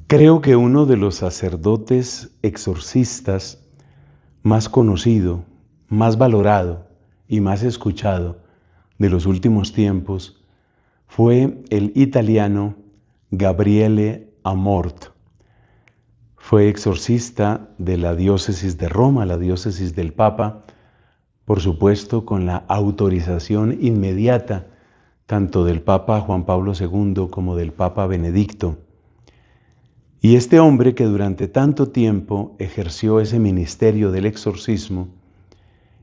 Creo que uno de los sacerdotes exorcistas más conocido, más valorado y más escuchado de los últimos tiempos fue el italiano Gabriele Amorth. Fue exorcista de la diócesis de Roma, la diócesis del Papa, por supuesto con la autorización inmediata tanto del Papa Juan Pablo II como del Papa Benedicto. Y este hombre que durante tanto tiempo ejerció ese ministerio del exorcismo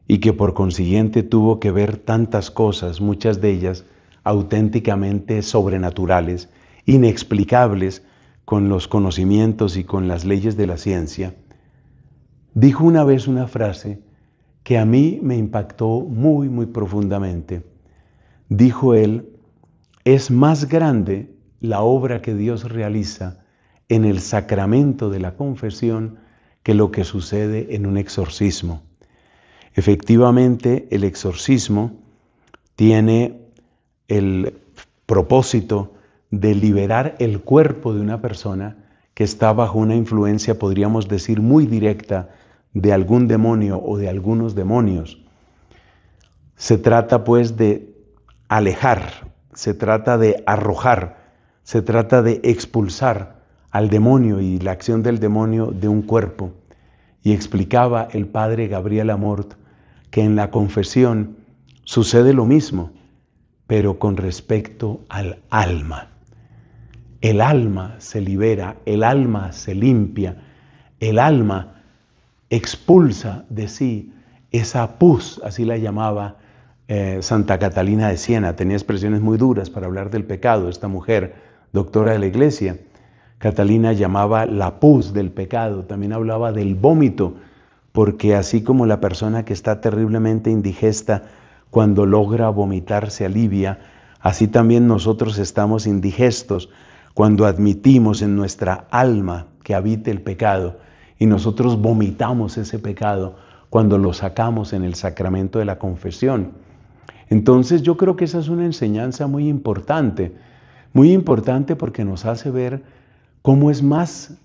y que por consiguiente tuvo que ver tantas cosas, muchas de ellas auténticamente sobrenaturales, inexplicables con los conocimientos y con las leyes de la ciencia, dijo una vez una frase que a mí me impactó muy, muy profundamente. Dijo él: es más grande la obra que Dios realiza en el sacramento de la confesión que lo que sucede en un exorcismo. Efectivamente, el exorcismo tiene el propósito de liberar el cuerpo de una persona que está bajo una influencia, podríamos decir, muy directa de algún demonio o de algunos demonios. Se trata pues de alejar, se trata de arrojar, se trata de expulsar al demonio y la acción del demonio de un cuerpo. Y explicaba el padre Gabriel Amorth que en la confesión sucede lo mismo, pero con respecto al alma. El alma se libera, el alma se limpia, el alma expulsa de sí esa pus, así la llamaba Santa Catalina de Siena. Tenía expresiones muy duras para hablar del pecado, esta mujer, doctora de la Iglesia. Catalina llamaba la pus del pecado, también hablaba del vómito, porque así como la persona que está terriblemente indigesta, cuando logra vomitar se alivia, así también nosotros estamos indigestos cuando admitimos en nuestra alma que habite el pecado y nosotros vomitamos ese pecado cuando lo sacamos en el sacramento de la confesión. Entonces yo creo que esa es una enseñanza muy importante porque nos hace ver cómo es más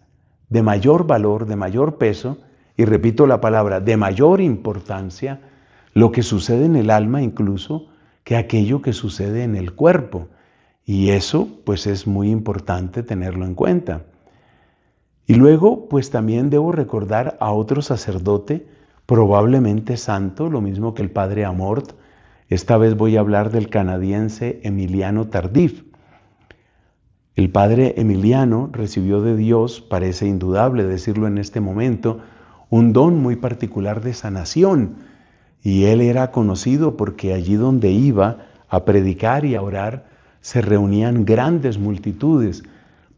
de mayor valor, de mayor peso, y repito la palabra, de mayor importancia, lo que sucede en el alma incluso que aquello que sucede en el cuerpo. Y eso pues es muy importante tenerlo en cuenta. Y luego pues también debo recordar a otro sacerdote, probablemente santo, lo mismo que el padre Amorth. Esta vez voy a hablar del canadiense Emiliano Tardif. El padre Emiliano recibió de Dios, parece indudable decirlo en este momento, un don muy particular de sanación. Y él era conocido porque allí donde iba a predicar y a orar, se reunían grandes multitudes.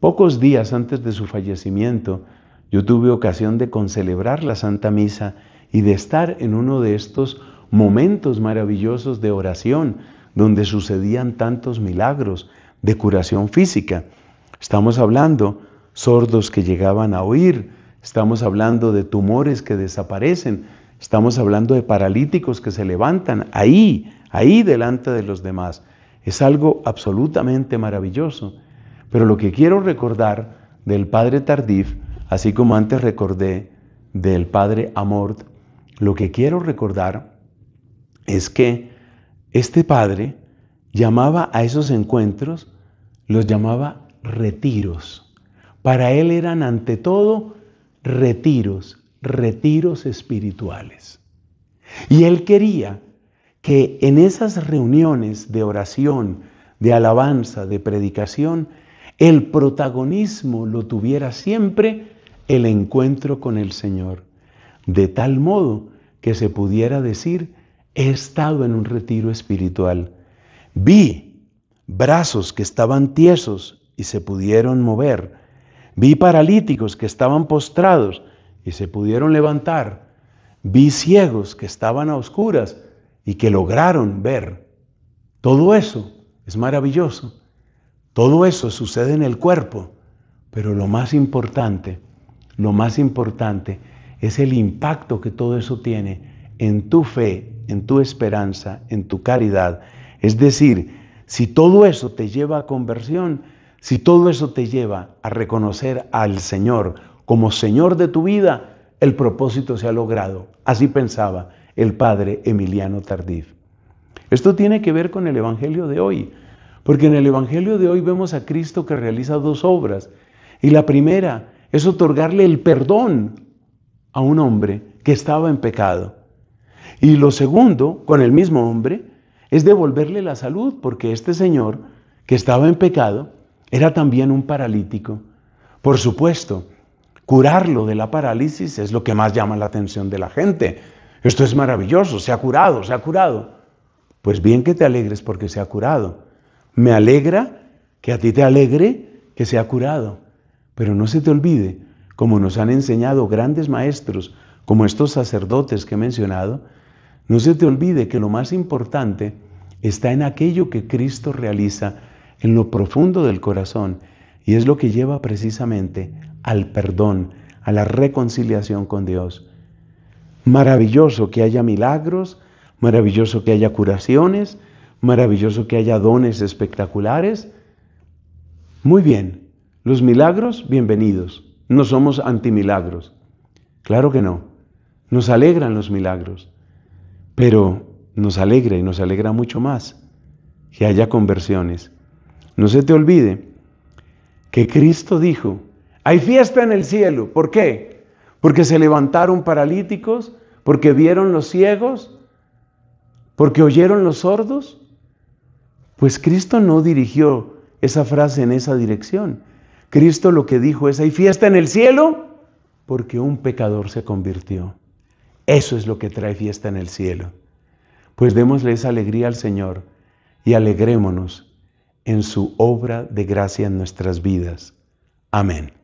Pocos días antes de su fallecimiento, yo tuve ocasión de concelebrar la Santa Misa y de estar en uno de estos momentos maravillosos de oración, donde sucedían tantos milagros de curación física. Estamos hablando sordos que llegaban a oír, estamos hablando de tumores que desaparecen, estamos hablando de paralíticos que se levantan ahí delante de los demás. Es algo absolutamente maravilloso. Pero lo que quiero recordar del padre Tardif, así como antes recordé del padre Amorth, lo que quiero recordar es que este padre llamaba a esos encuentros, los llamaba retiros. Para él eran ante todo retiros espirituales. Y él quería que en esas reuniones de oración, de alabanza, de predicación, el protagonismo lo tuviera siempre el encuentro con el Señor, de tal modo que se pudiera decir: he estado en un retiro espiritual. Vi brazos que estaban tiesos y se pudieron mover. Vi paralíticos que estaban postrados y se pudieron levantar. Vi ciegos que estaban a oscuras y que lograron ver. Todo eso es maravilloso. Todo eso sucede en el cuerpo, pero lo más importante es el impacto que todo eso tiene en tu fe, en tu esperanza, en tu caridad. Es decir, si todo eso te lleva a conversión, si todo eso te lleva a reconocer al Señor como Señor de tu vida, el propósito se ha logrado. Así pensaba el padre Emiliano Tardif. Esto tiene que ver con el Evangelio de hoy, porque en el Evangelio de hoy vemos a Cristo que realiza dos obras. Y la primera es otorgarle el perdón a un hombre que estaba en pecado. Y lo segundo, con el mismo hombre, es devolverle la salud, porque este señor que estaba en pecado era también un paralítico. Por supuesto, curarlo de la parálisis es lo que más llama la atención de la gente. Esto es maravilloso, se ha curado, se ha curado. Pues bien que te alegres porque se ha curado. Me alegra que a ti te alegre que se ha curado. Pero no se te olvide, como nos han enseñado grandes maestros, como estos sacerdotes que he mencionado, no se te olvide que lo más importante está en aquello que Cristo realiza en lo profundo del corazón, y es lo que lleva precisamente al perdón, a la reconciliación con Dios. Maravilloso que haya milagros, maravilloso que haya curaciones, maravilloso que haya dones espectaculares. Muy bien, los milagros, bienvenidos. No somos antimilagros. Claro que no. Nos alegran los milagros. Pero nos alegra y nos alegra mucho más que haya conversiones. No se te olvide que Cristo dijo, hay fiesta en el cielo. ¿Por qué? Porque se levantaron paralíticos, porque vieron los ciegos, porque oyeron los sordos. Pues Cristo no dirigió esa frase en esa dirección. Cristo lo que dijo es, hay fiesta en el cielo porque un pecador se convirtió. Eso es lo que trae fiesta en el cielo. Pues démosle esa alegría al Señor y alegrémonos en su obra de gracia en nuestras vidas. Amén.